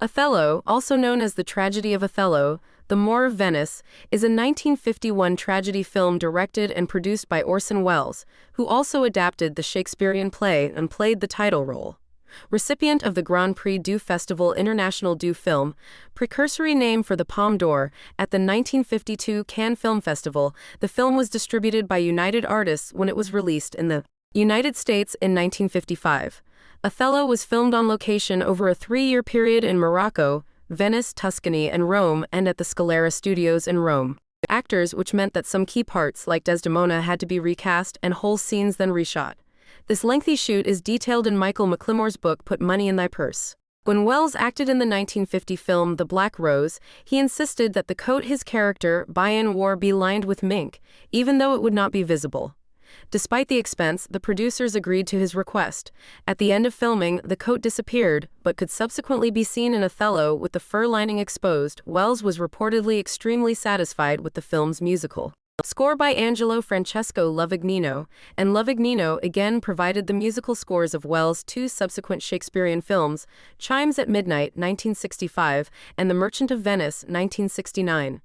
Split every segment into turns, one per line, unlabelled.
Othello, also known as The Tragedy of Othello, The Moor of Venice, is a 1951 tragedy film directed and produced by Orson Welles, who also adapted the Shakespearean play and played the title role. Recipient of the Grand Prix du Festival International du Film, precursory name for the Palme d'Or, at the 1952 Cannes Film Festival, the film was distributed by United Artists when it was released in the United States in 1955. Othello was filmed on location over a 3-year period in Morocco, Venice, Tuscany, and Rome, and at the Scalera Studios in Rome. Actors, which meant that some key parts, like Desdemona, had to be recast and whole scenes then reshot. This lengthy shoot is detailed in Michael McLemore's book Put Money in Thy Purse. When Welles acted in the 1950 film The Black Rose, he insisted that the coat his character, Bayan, wore be lined with mink, even though it would not be visible. Despite the expense, the producers agreed to his request. At the end of filming, the coat disappeared, but could subsequently be seen in Othello with the fur lining exposed. Welles was reportedly extremely satisfied with the film's musical score by Angelo Francesco Lovignino, and Lovignino again provided the musical scores of Welles' 2 subsequent Shakespearean films, Chimes at Midnight, 1965, and The Merchant of Venice, 1969.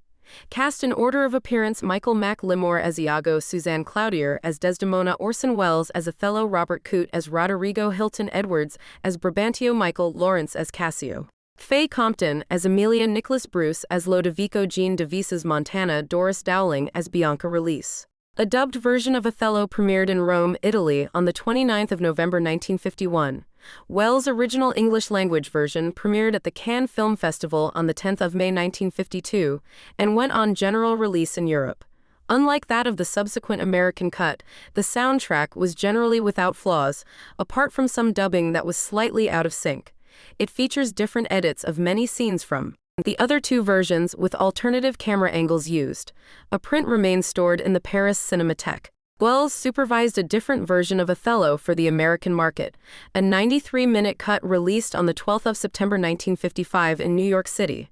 Cast in order of appearance: Michael McLemore as Iago, Suzanne Cloutier as Desdemona, Orson Welles as Othello, Robert Coote as Roderigo, Hilton Edwards as Brabantio, Michael Lawrence as Cassio, Faye Compton as Amelia, Nicholas Bruce as Lodovico, Jean Devises Montana, Doris Dowling as Bianca. Release. A dubbed version of Othello premiered in Rome, Italy on the 29th of November 1951. Welles' original English-language version premiered at the Cannes Film Festival on the 10th of May 1952 and went on general release in Europe. Unlike that of the subsequent American cut, the soundtrack was generally without flaws, apart from some dubbing that was slightly out of sync. It features different edits of many scenes from the other 2 versions with alternative camera angles used. A print remains stored in the Paris Cinematheque. Welles supervised a different version of Othello for the American market, a 93-minute cut released on the 12th of September 1955 in New York City.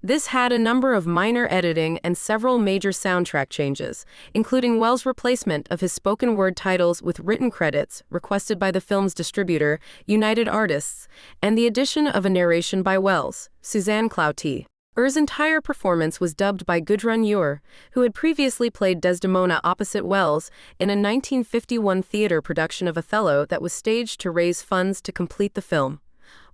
This had a number of minor editing and several major soundtrack changes, including Welles' replacement of his spoken word titles with written credits requested by the film's distributor, United Artists, and the addition of a narration by Welles, Suzanne Cloutier. Er's entire performance was dubbed by Gudrun Ure, who had previously played Desdemona opposite Welles in a 1951 theater production of Othello that was staged to raise funds to complete the film.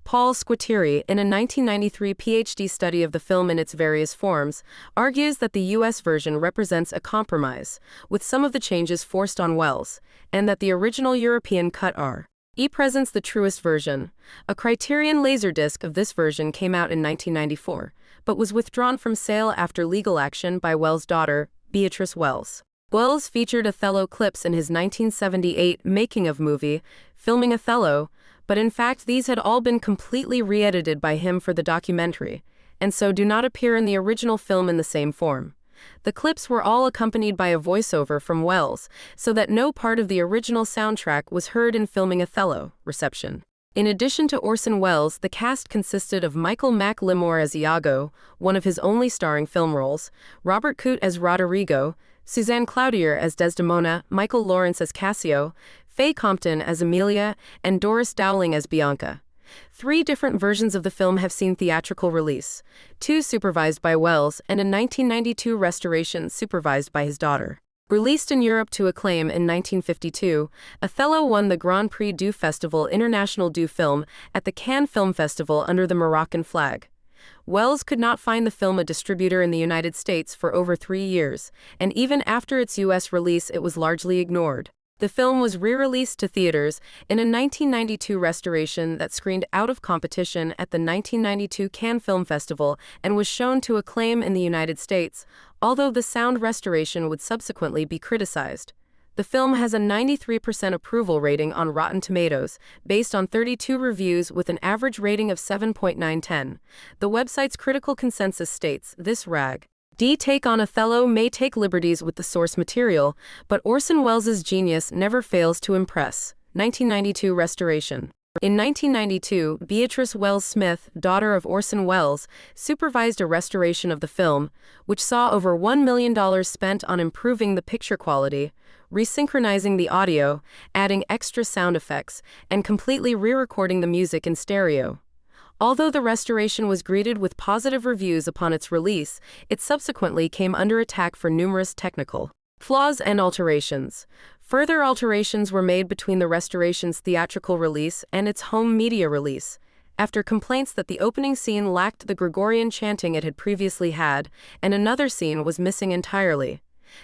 Paul Squitieri, in a 1993 PhD study of the film in its various forms, argues that the U.S. version represents a compromise, with some of the changes forced on Welles, and that the original European cut presents the truest version. A Criterion Laserdisc of this version came out in 1994, but was withdrawn from sale after legal action by Welles' daughter, Beatrice Welles. Welles featured Othello clips in his 1978 making-of movie, Filming Othello, but in fact these had all been completely re-edited by him for the documentary, and so do not appear in the original film in the same form. The clips were all accompanied by a voiceover from Welles, so that no part of the original soundtrack was heard in Filming Othello. Reception. In addition to Orson Welles, the cast consisted of Michael McLemore as Iago, one of his only starring film roles, Robert Coote as Roderigo, Suzanne Cloutier as Desdemona, Michael Lawrence as Cassio, Faye Compton as Amelia, and Doris Dowling as Bianca. 3 different versions of the film have seen theatrical release, 2 supervised by Welles and a 1992 restoration supervised by his daughter. Released in Europe to acclaim in 1952, Othello won the Grand Prix du Festival International du Film at the Cannes Film Festival under the Moroccan flag. Welles could not find the film a distributor in the United States for over 3 years, and even after its U.S. release it was largely ignored. The film was re-released to theaters in a 1992 restoration that screened out of competition at the 1992 Cannes Film Festival and was shown to acclaim in the United States, although the sound restoration would subsequently be criticized. The film has a 93% approval rating on Rotten Tomatoes, based on 32 reviews with an average rating of 7.9/10. The website's critical consensus states, "This rag take on Othello may take liberties with the source material, but Orson Welles' genius never fails to impress." 1992 restoration. In 1992, Beatrice Wells Smith, daughter of Orson Welles, supervised a restoration of the film, which saw over $1 million spent on improving the picture quality, resynchronizing the audio, adding extra sound effects, and completely re-recording the music in stereo. Although the restoration was greeted with positive reviews upon its release, it subsequently came under attack for numerous technical flaws and alterations. Further alterations were made between the restoration's theatrical release and its home media release, after complaints that the opening scene lacked the Gregorian chanting it had previously had, and another scene was missing entirely.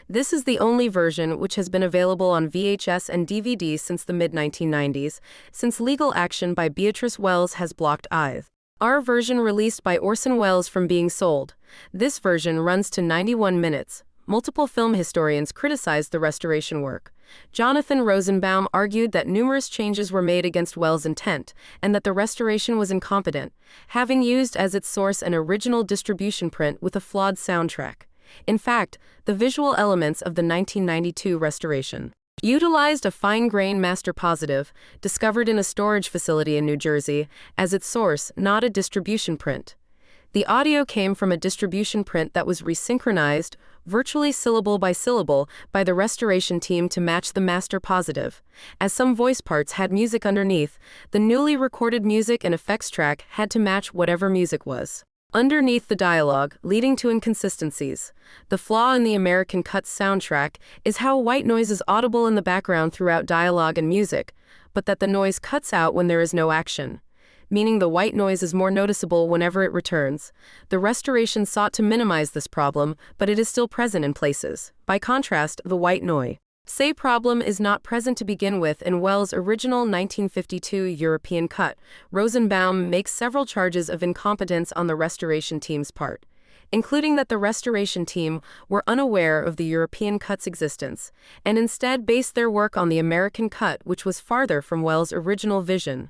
This is the only version which has been available on VHS and DVD since the mid-1990s, since legal action by Beatrice Wells has blocked our version released by Orson Welles from being sold. This version runs to 91 minutes. Multiple film historians criticized the restoration work. Jonathan Rosenbaum argued that numerous changes were made against Wells' intent, and that the restoration was incompetent, having used as its source an original distribution print with a flawed soundtrack. In fact, the visual elements of the 1992 restoration utilized a fine-grain master positive, discovered in a storage facility in New Jersey, as its source, not a distribution print. The audio came from a distribution print that was resynchronized, virtually syllable by syllable, by the restoration team to match the master positive. As some voice parts had music underneath, the newly recorded music and effects track had to match whatever music was underneath the dialogue, leading to inconsistencies. The flaw in the American Cut's soundtrack is how white noise is audible in the background throughout dialogue and music, but that the noise cuts out when there is no action, meaning the white noise is more noticeable whenever it returns. The restoration sought to minimize this problem, but it is still present in places. By contrast, the white noise problem is not present to begin with in Wells' original 1952 European cut. Rosenbaum makes several charges of incompetence on the restoration team's part, including that the restoration team were unaware of the European cut's existence, and instead based their work on the American cut, which was farther from Wells' original vision.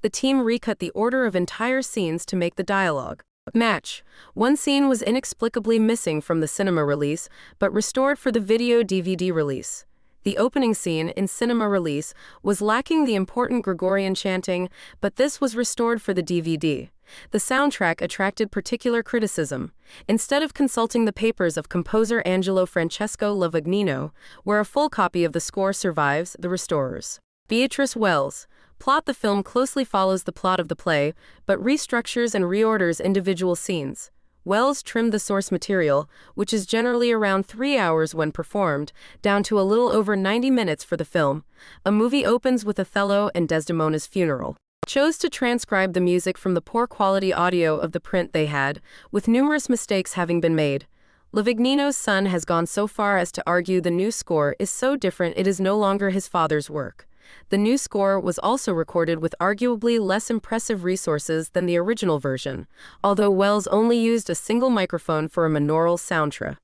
The team recut the order of entire scenes to make the dialogue match. One scene was inexplicably missing from the cinema release, but restored for the video DVD release. The opening scene in cinema release was lacking the important Gregorian chanting, but this was restored for the DVD. The soundtrack attracted particular criticism. Instead of consulting the papers of composer Angelo Francesco Lavagnino, where a full copy of the score survives, the restorers Beatrice Wells plot the film closely follows the plot of the play, but restructures and reorders individual scenes. Wells trimmed the source material, which is generally around 3 hours when performed, down to a little over 90 minutes for the film. A movie opens with Othello and Desdemona's funeral. Chose to transcribe the music from the poor quality audio of the print they had, with numerous mistakes having been made. Lavagnino's son has gone so far as to argue the new score is so different it is no longer his father's work. The new score was also recorded with arguably less impressive resources than the original version, although Wells only used a single microphone for a monaural soundtrack.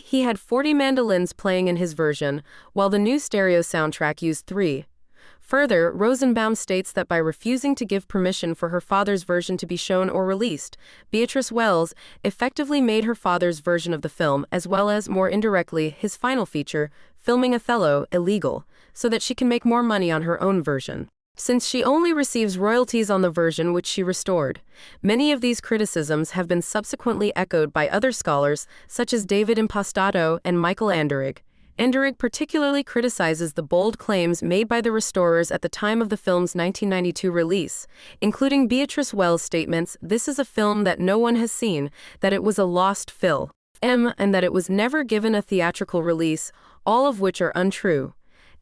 He had 40 mandolins playing in his version, while the new stereo soundtrack used 3. Further, Rosenbaum states that by refusing to give permission for her father's version to be shown or released, Beatrice Wells effectively made her father's version of the film, as well as, more indirectly, his final feature, filming Othello, illegal, so that she can make more money on her own version, since she only receives royalties on the version which she restored. Many of these criticisms have been subsequently echoed by other scholars, such as David Impostato and Michael Anderegg. Anderegg particularly criticizes the bold claims made by the restorers at the time of the film's 1992 release, including Beatrice Wells' statements, "This is a film that no one has seen, that it was a lost film, and that it was never given a theatrical release, all of which are untrue."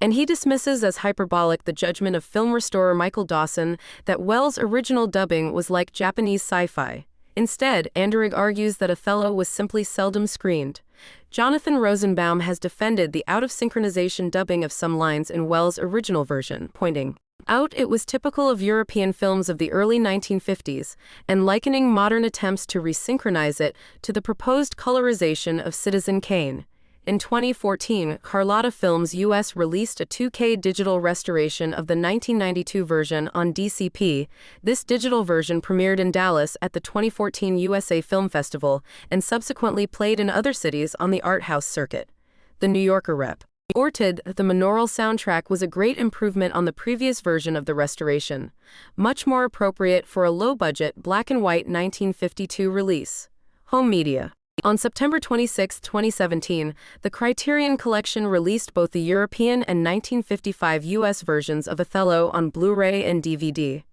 And he dismisses as hyperbolic the judgment of film restorer Michael Dawson that Wells' original dubbing was like Japanese sci-fi. Instead, Anderegg argues that Othello was simply seldom screened. Jonathan Rosenbaum has defended the out-of-synchronization dubbing of some lines in Wells' original version, pointing out it was typical of European films of the early 1950s, and likening modern attempts to resynchronize it to the proposed colorization of Citizen Kane. In 2014, Carlotta Films US released a 2K digital restoration of the 1992 version on DCP. This digital version premiered in Dallas at the 2014 USA Film Festival and subsequently played in other cities on the art house circuit. The New Yorker reported that the monaural soundtrack was a great improvement on the previous version of the restoration, much more appropriate for a low-budget black-and-white 1952 release. Home media. On September 26, 2017, the Criterion Collection released both the European and 1955 US versions of Othello on Blu-ray and DVD.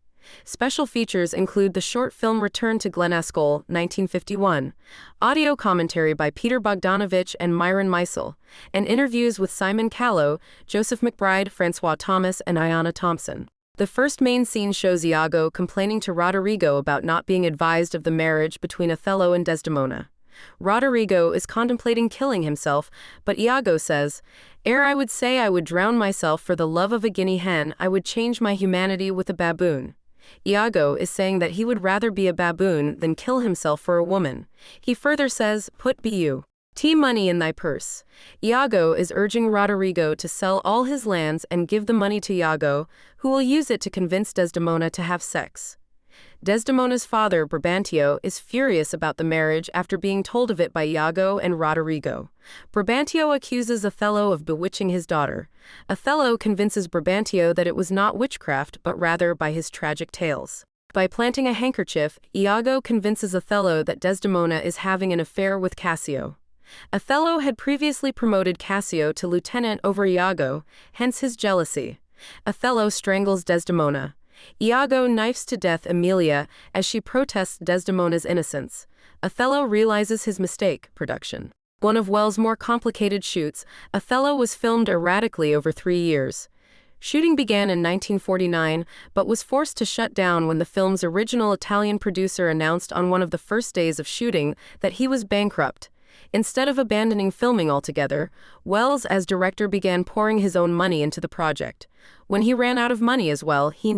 Special features include the short film Return to Glenaskell, 1951, audio commentary by Peter Bogdanovich and Myron Meisel, and interviews with Simon Callow, Joseph McBride, Francois Thomas, and Ayanna Thompson. The first main scene shows Iago complaining to Roderigo about not being advised of the marriage between Othello and Desdemona. Roderigo is contemplating killing himself, but Iago says, "Ere I would say I would drown myself for the love of a guinea hen, I would change my humanity with a baboon." Iago is saying that he would rather be a baboon than kill himself for a woman. He further says, "Put bu T money in thy purse." Iago is urging Roderigo to sell all his lands and give the money to Iago, who will use it to convince Desdemona to have sex. Desdemona's father, Brabantio, is furious about the marriage after being told of it by Iago and Roderigo. Brabantio accuses Othello of bewitching his daughter. Othello convinces Brabantio that it was not witchcraft, but rather by his tragic tales. By planting a handkerchief, Iago convinces Othello that Desdemona is having an affair with Cassio. Othello had previously promoted Cassio to lieutenant over Iago, hence his jealousy. Othello strangles Desdemona. Iago knifes to death Emilia as she protests Desdemona's innocence. Othello realizes his mistake. Production. One of Wells' more complicated shoots, Othello was filmed erratically over 3 years. Shooting began in 1949, but was forced to shut down when the film's original Italian producer announced on one of the first days of shooting that he was bankrupt. Instead of abandoning filming altogether, Wells as director began pouring his own money into the project. When he ran out of money as well, he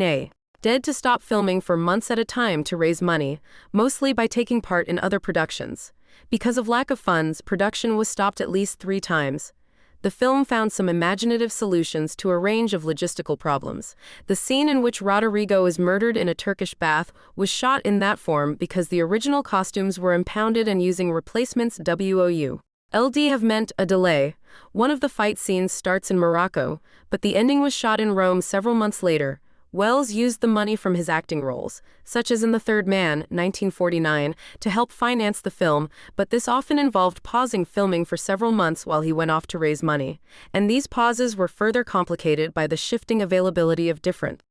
dead to stop filming for months at a time to raise money, mostly by taking part in other productions. Because of lack of funds, production was stopped at least 3 times. The film found some imaginative solutions to a range of logistical problems. The scene in which Roderigo is murdered in a Turkish bath was shot in that form because the original costumes were impounded and using replacements WOU.LD have meant a delay. One of the fight scenes starts in Morocco, but the ending was shot in Rome several months later. Wells used the money from his acting roles, such as in The Third Man, 1949, to help finance the film, but this often involved pausing filming for several months while he went off to raise money, and these pauses were further complicated by the shifting availability of different